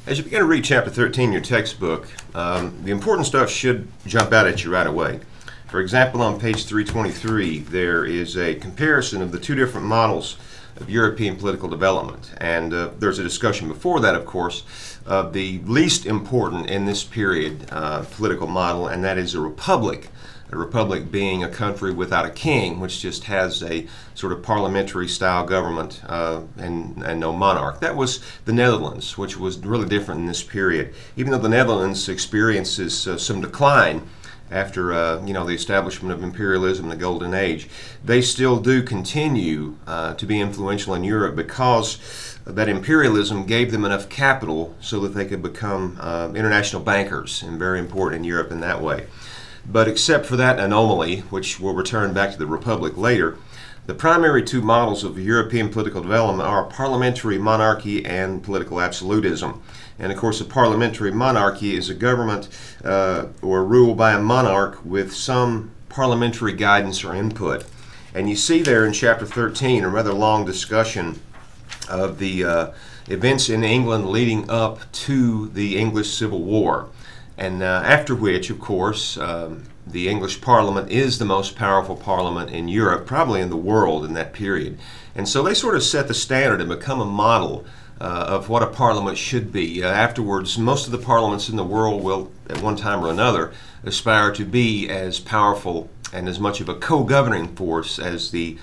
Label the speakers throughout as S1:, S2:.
S1: As you begin to read chapter 13 in your textbook, the important stuff should jump out at you right away. For example, on page 323, there is a comparison of the two different models of European political development. And there's a discussion before that, of course, of the least important in this period political model, and that is a republic. A republic being a country without a king, which just has a sort of parliamentary style government and no monarch. That was the Netherlands, which was really different in this period. Even though the Netherlands experiences some decline after the establishment of imperialism in the Golden Age, they still do continue to be influential in Europe because that imperialism gave them enough capital so that they could become international bankers, and very important in Europe in that way. But except for that anomaly, which we'll return back to the Republic later, the primary two models of European political development are parliamentary monarchy and political absolutism. And of course, a parliamentary monarchy is a government or rule by a monarch with some parliamentary guidance or input. And you see there in chapter 13 a rather long discussion of the events in England leading up to the English Civil War. And after which, of course, the English Parliament is the most powerful parliament in Europe, probably in the world in that period. And so they sort of set the standard and become a model of what a parliament should be. Afterwards, most of the parliaments in the world will, at one time or another, aspire to be as powerful and as much of a co-governing force as the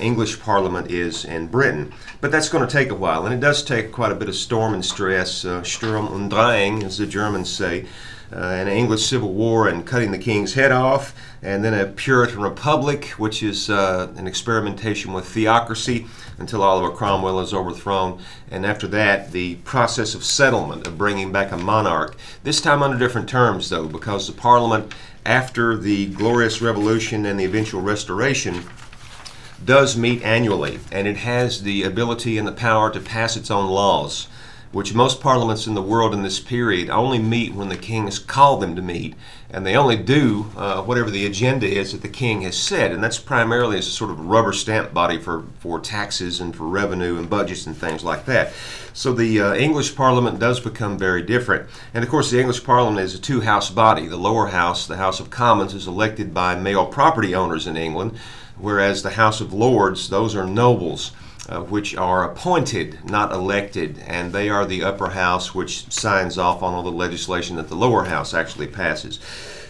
S1: English Parliament is in Britain. But that's going to take a while, and it does take quite a bit of storm and stress, Sturm und Drang, as the Germans say, an English Civil War and cutting the king's head off, and then a Puritan Republic, which is an experimentation with theocracy until Oliver Cromwell is overthrown, and after that the process of settlement, of bringing back a monarch, this time under different terms though, because the Parliament, after the Glorious Revolution and the eventual Restoration, does meet annually, and it has the ability and the power to pass its own laws, which most parliaments in the world in this period only meet when the king has called them to meet, and they only do whatever the agenda is that the king has said, and that's primarily as a sort of rubber stamp body for taxes and for revenue and budgets and things like that. So the English Parliament does become very different. And of course the English Parliament is a two-house body. The lower house, the House of Commons, is elected by male property owners in England, whereas the House of Lords, those are nobles, which are appointed, not elected, and they are the upper house which signs off on all the legislation that the lower house actually passes.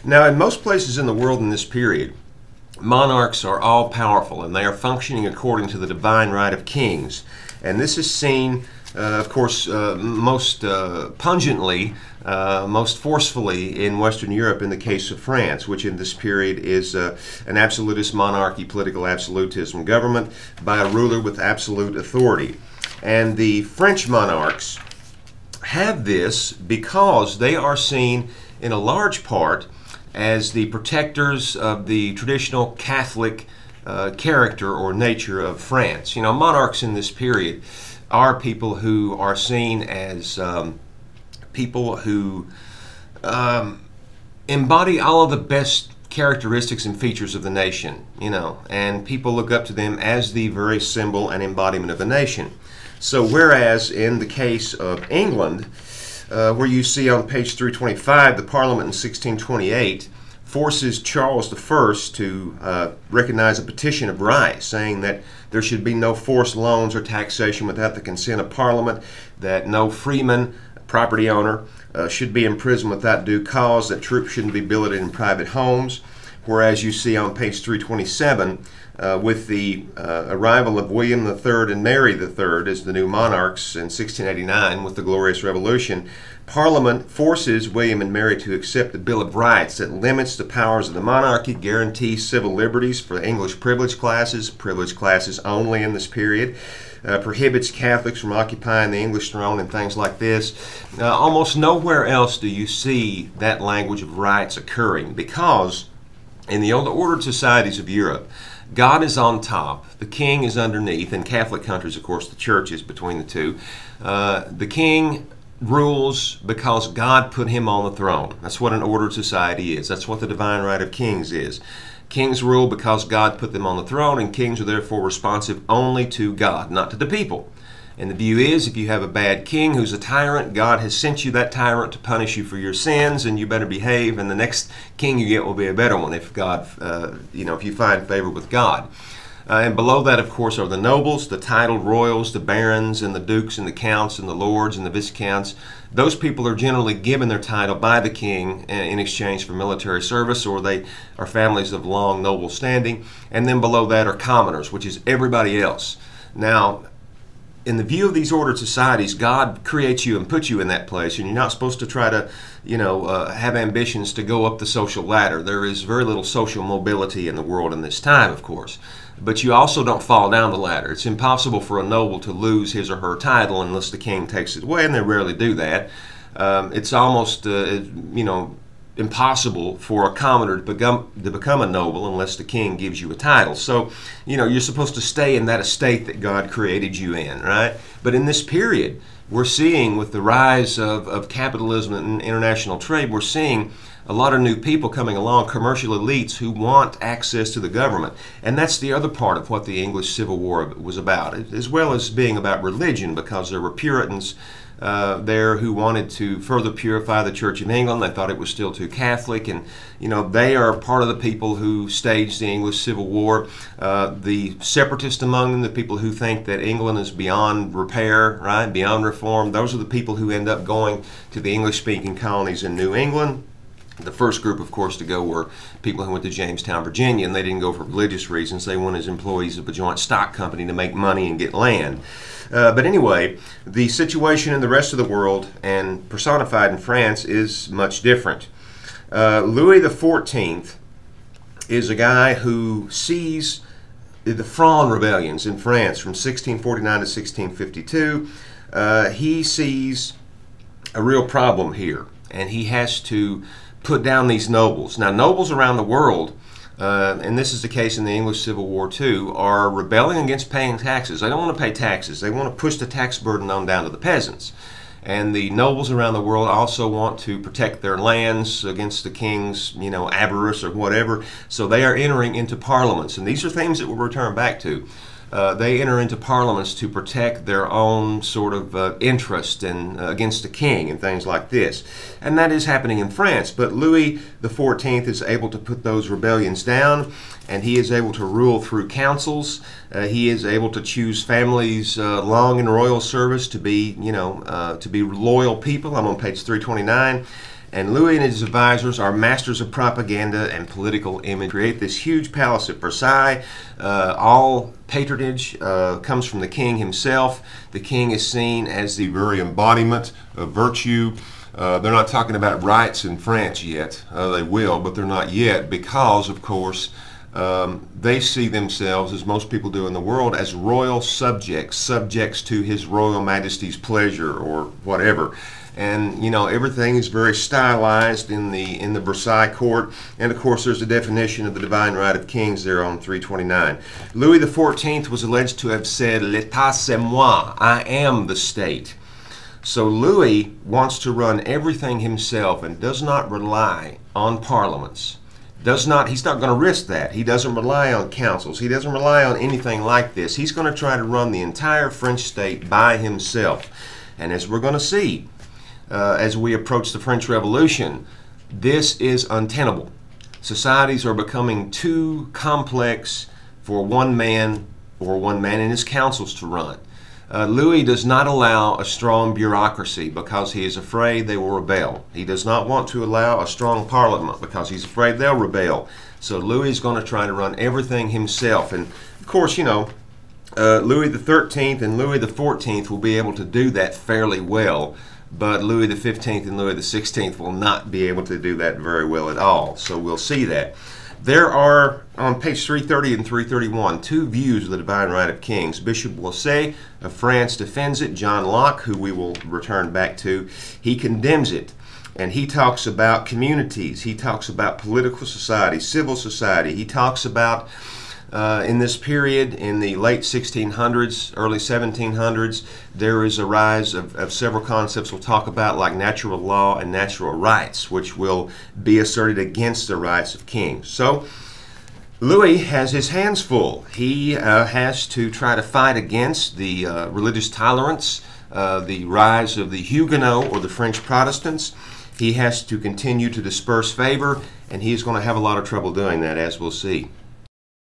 S1: Now, in most places in the world in this period, monarchs are all powerful, and they are functioning according to the divine right of kings. And this is seen, of course, most pungently, most forcefully in Western Europe in the case of France, which in this period is an absolutist monarchy, political absolutism, government by a ruler with absolute authority. And the French monarchs have this because they are seen in a large part as the protectors of the traditional Catholic character or nature of France. You know, monarchs in this period are people who are seen as people who embody all of the best characteristics and features of the nation, and people look up to them as the very symbol and embodiment of a nation. So whereas in the case of England, where you see on page 325, the Parliament in 1628 forces Charles I to recognize a petition of right, saying that there should be no forced loans or taxation without the consent of Parliament, that no freeman, property owner, should be imprisoned without due cause, that troops shouldn't be billeted in private homes. Whereas you see on page 327, with the arrival of William III and Mary III as the new monarchs in 1689 with the Glorious Revolution, Parliament forces William and Mary to accept the Bill of Rights that limits the powers of the monarchy, guarantees civil liberties for English privileged classes only in this period, prohibits Catholics from occupying the English throne and things like this. Almost nowhere else do you see that language of rights occurring, because in the old ordered societies of Europe, God is on top, the king is underneath. In Catholic countries, of course, the church is between the two. The king rules because God put him on the throne. That's what an ordered society is. That's what the divine right of kings is. Kings rule because God put them on the throne, and kings are therefore responsive only to God, not to the people. And the view is, if you have a bad king who's a tyrant, God has sent you that tyrant to punish you for your sins, and you better behave, and the next king you get will be a better one if God, if you find favor with God. And below that, of course, are the nobles, the titled royals, the barons, and the dukes, and the counts, and the lords, and the viscounts. Those people are generally given their title by the king in exchange for military service, or they are families of long noble standing. And then below that are commoners, which is everybody else. Now, in the view of these ordered societies, God creates you and puts you in that place, and you're not supposed to try to, have ambitions to go up the social ladder. There is very little social mobility in the world in this time, of course. But you also don't fall down the ladder. It's impossible for a noble to lose his or her title unless the king takes it away, and they rarely do that. It's almost, impossible for a commoner to become a noble unless the king gives you a title. So, you're supposed to stay in that estate that God created you in, right? But in this period, we're seeing with the rise of capitalism and international trade, we're seeing a lot of new people coming along, commercial elites who want access to the government. And that's the other part of what the English Civil War was about, as well as being about religion, because there were Puritans there who wanted to further purify the Church of England. They thought it was still too Catholic, and they are part of the people who staged the English Civil War. The separatists among them, the people who think that England is beyond repair, right, beyond reform, those are the people who end up going to the English-speaking colonies in New England. The first group, of course, to go were people who went to Jamestown, Virginia, and they didn't go for religious reasons. They went as employees of a joint stock company to make money and get land. But anyway, the situation in the rest of the world, and personified in France, is much different. Louis XIV is a guy who sees the Fronde rebellions in France from 1649 to 1652. He sees a real problem here, and he has to put down these nobles. Now, nobles around the world, and this is the case in the English Civil War too, are rebelling against paying taxes. They don't want to pay taxes. They want to push the tax burden on down to the peasants. And the nobles around the world also want to protect their lands against the king's, avarice or whatever. So they are entering into parliaments. And these are things that we'll return back to. They enter into parliaments to protect their own sort of interest and against the king and things like this. And that is happening in France. But Louis XIV is able to put those rebellions down, and he is able to rule through councils. He is able to choose families long in royal service to be, to be loyal people. I'm on page 329. And Louis and his advisors are masters of propaganda and political image. Create this huge palace at Versailles. All patronage comes from the king himself. The king is seen as the very embodiment of virtue. They're not talking about rights in France yet. They will, but they're not yet because, of course, they see themselves, as most people do in the world, as royal subjects, subjects to His Royal Majesty's pleasure or whatever. And everything is very stylized in the Versailles court. And of course, there's a definition of the divine right of kings there on 329. Louis XIV was alleged to have said, "L'état c'est moi," I am the state. So Louis wants to run everything himself and does not rely on parliaments. He's not going to risk that. He doesn't rely on councils. He doesn't rely on anything like this. He's going to try to run the entire French state by himself. And as we're going to see, as we approach the French Revolution, this is untenable. Societies are becoming too complex for one man or one man and his councils to run. Louis does not allow a strong bureaucracy because he is afraid they will rebel. He does not want to allow a strong parliament because he's afraid they'll rebel. So Louis is going to try to run everything himself. And of course, Louis XIII and Louis XIV will be able to do that fairly well. But Louis XV and Louis XVI will not be able to do that very well at all. So we'll see that. There are, on page 330 and 331, two views of the divine right of kings. Bishop Boisset of France defends it. John Locke, who we will return back to, he condemns it. And he talks about communities. He talks about political society, civil society. He talks about in this period, in the late 1600s, early 1700s, there is a rise of several concepts we'll talk about, like natural law and natural rights, which will be asserted against the rights of kings. So Louis has his hands full. He has to try to fight against the religious tolerance, the rise of the Huguenots or the French Protestants. He has to continue to disperse favor, and he's going to have a lot of trouble doing that, as we'll see.